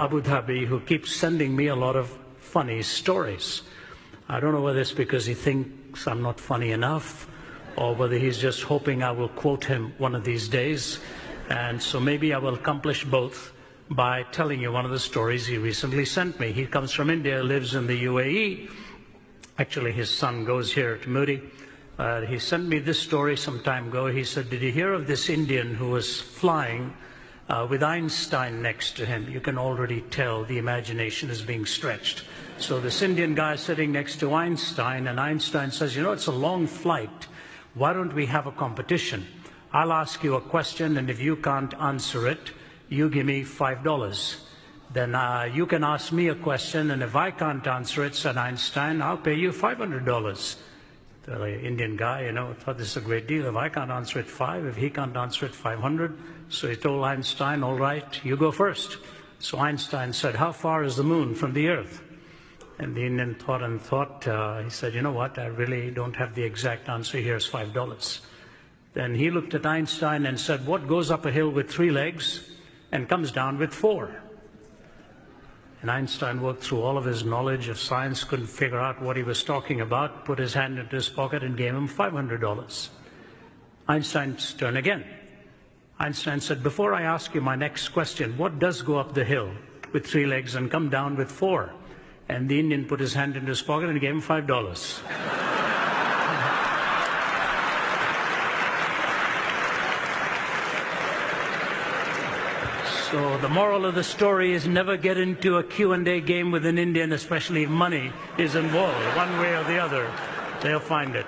Abu Dhabi who keeps sending me a lot of funny stories. I don't know whether it's because he thinks I'm not funny enough or whether he's just hoping I will quote him one of these days. And so maybe I will accomplish both by telling you one of the stories he recently sent me. He comes from India, lives in the UAE. Actually, his son goes here to Moody. He sent me this story some time ago. He said, did you hear of this Indian who was flying with Einstein next to him? You can already tell the imagination is being stretched. So this Indian guy is sitting next to Einstein, and Einstein says, you know, it's a long flight. Why don't we have a competition? I'll ask you a question, and if you can't answer it, you give me $5. Then you can ask me a question, and if I can't answer it, said Einstein, I'll pay you $500. The Indian guy, you know, thought this is a great deal. If I can't answer it, $5. If he can't answer it, $500. So he told Einstein, all right, you go first. So Einstein said, how far is the moon from the earth? And the Indian thought and thought. He said, you know what, I really don't have the exact answer. Here's $5. Then he looked at Einstein and said, what goes up a hill with 3 legs and comes down with 4? And Einstein worked through all of his knowledge of science, couldn't figure out what he was talking about, put his hand into his pocket and gave him $500. Einstein's turn again. Einstein said, before I ask you my next question, what does go up the hill with 3 legs and come down with 4? And the Indian put his hand into his pocket and gave him $5. So the moral of the story is never get into a Q&A game with an Indian, especially if money is involved. One way or the other, they'll find it.